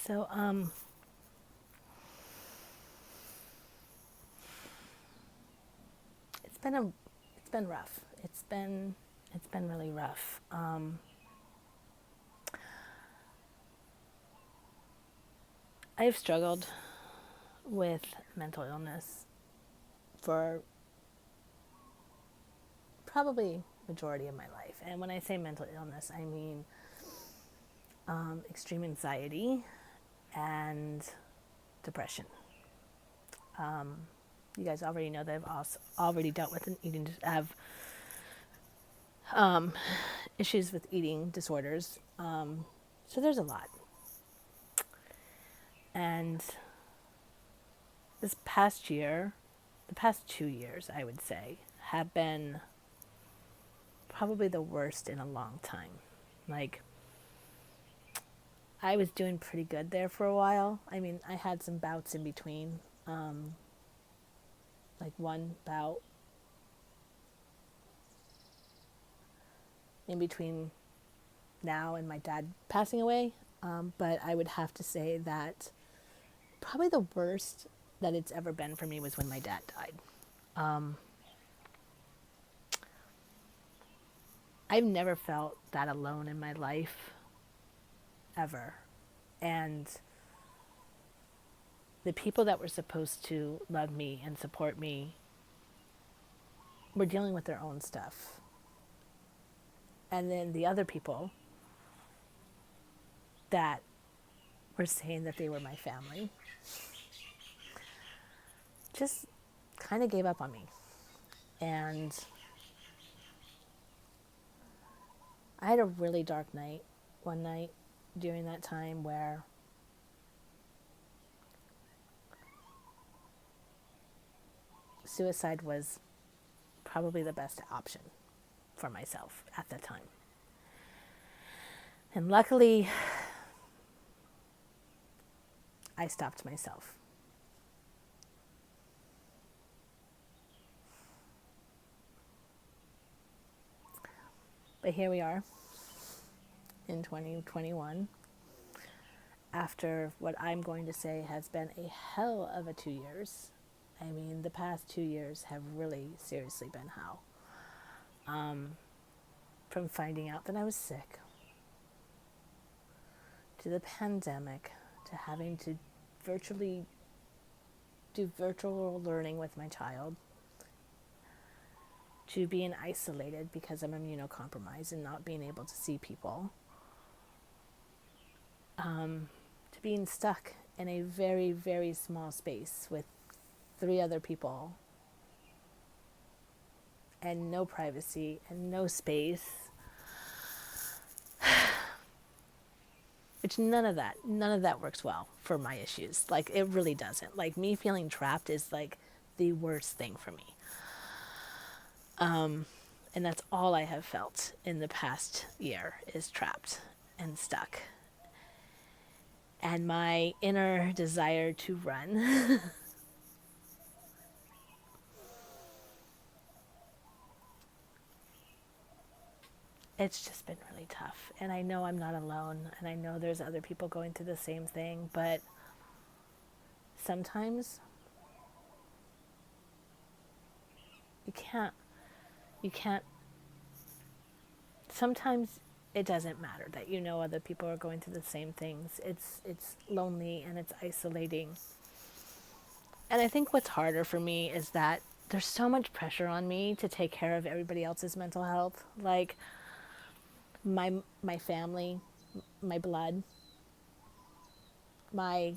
So, it's been a, it's been rough. It's been really rough. I've struggled with mental illness for probably majority of my life. And when I say mental illness, I mean extreme anxiety and depression. You guys already know that I've also already dealt with an eating, have issues with eating disorders. So there's a lot. And this past year, the past 2 years, I would say, have been probably the worst in a long time. Like, I was doing pretty good there for a while. I mean, I had some bouts in between. Like one bout in between now and my dad passing away. But I would have to say that probably the worst that it's ever been for me was when my dad died. I've never felt that alone in my life, ever. And the people that were supposed to love me and support me were dealing with their own stuff. And then the other people that were saying that they were my family just kind of gave up on me. And I had a really dark night one night during that time where suicide was probably the best option for myself at that time. And luckily, I stopped myself. But here we are in 2021, after what I'm going to say has been a hell of a 2 years. I mean, the past 2 years have really seriously been hell. From finding out that I was sick, to the pandemic, to having to virtually do virtual learning with my child, to being isolated because I'm immunocompromised and not being able to see people, to being stuck in a very, very small space with 3 other people and no privacy and no space. Which none of that works well for my issues. Like, it really doesn't. Like, me feeling trapped is like the worst thing for me. And that's all I have felt in the past year, is trapped and stuck. And my inner desire to run it's just been really tough. And I know I'm not alone, and I know there's other people going through the same thing, but sometimes you can't you can't sometimes it doesn't matter that other people are going through the same things. It's lonely and it's isolating. And I think what's harder for me is that there's so much pressure on me to take care of everybody else's mental health. Like, my family, my blood, my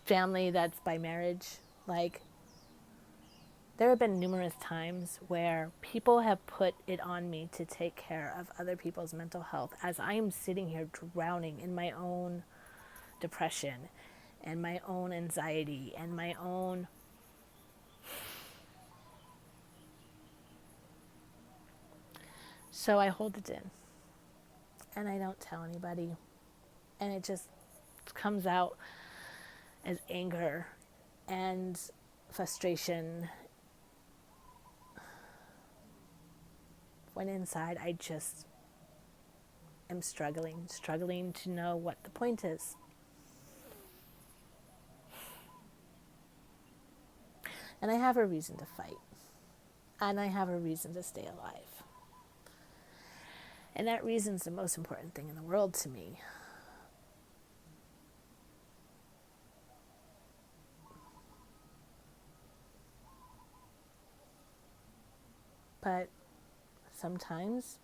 family that's by marriage. Like, there have been numerous times where people have put it on me to take care of other people's mental health as I am sitting here drowning in my own depression and my own anxiety and my own so I hold it in and I don't tell anybody, and it just comes out as anger and frustration, when inside I just am struggling to know what the point is. And I have a reason to fight. And I have a reason to stay alive. And that reason's the most important thing in the world to me. But sometimes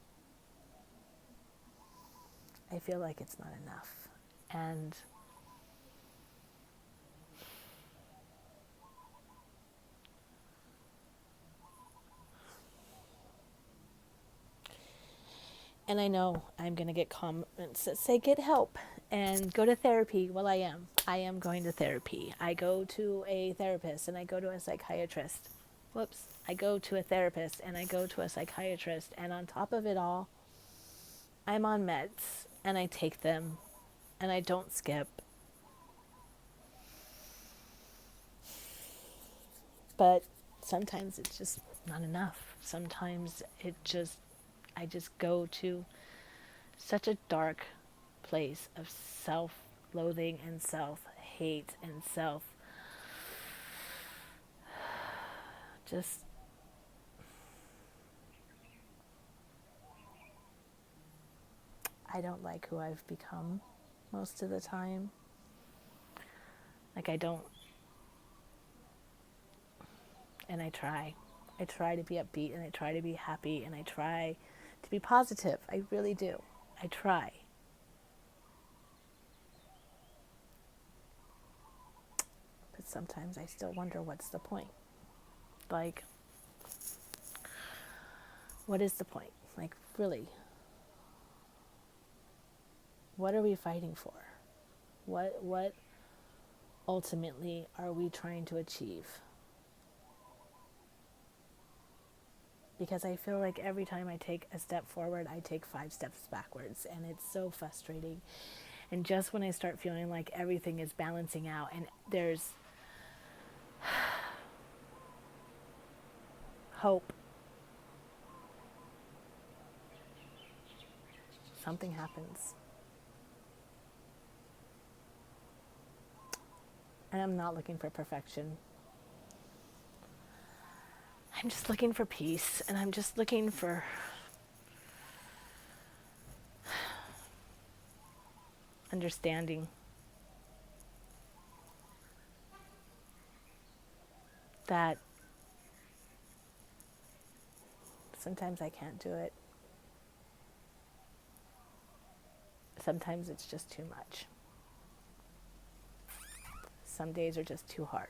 I feel like it's not enough. And I know I'm going to get comments that say get help and go to therapy. Well, I am. I am going to therapy. I go to a therapist and I go to a psychiatrist. Whoops. I go to a therapist and I go to a psychiatrist. And on top of it all, I'm on meds and I take them and I don't skip. But sometimes it's just not enough. Sometimes I just go to such a dark place of self-loathing and self-hate and just I don't like who I've become most of the time. Like I don't, and I try. I try to be upbeat and I try to be happy and I try to be positive. I really do. I try. But sometimes I still wonder what's the point. Like, what is the point? Like, really? What are we fighting for? What ultimately are we trying to achieve? Because I feel like every time I take a step forward, I take 5 steps backwards, and it's so frustrating. And just when I start feeling like everything is balancing out and there's hope, something happens. And I'm not looking for perfection. I'm just looking for peace, and I'm just looking for understanding that sometimes I can't do it. Sometimes it's just too much. Some days are just too hard.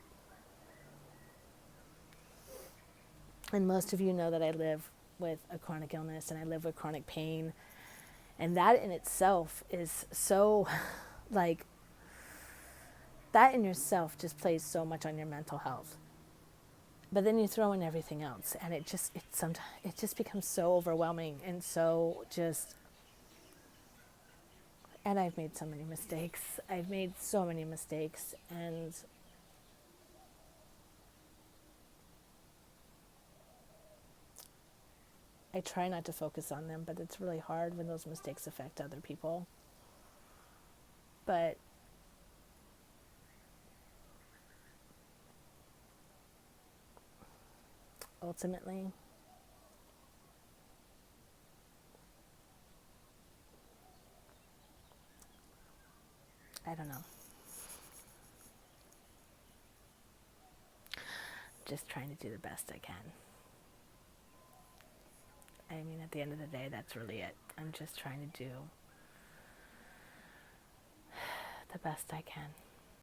And most of you know that I live with a chronic illness and I live with chronic pain. And that in itself is so, like, that in yourself just plays so much on your mental health. But then you throw in everything else and it just becomes so overwhelming and so just, and I've made so many mistakes. I've made so many mistakes, and I try not to focus on them, but it's really hard when those mistakes affect other people. But ultimately, I don't know. Just trying to do the best I can. I mean, at the end of the day, that's really it. I'm just trying to do the best I can.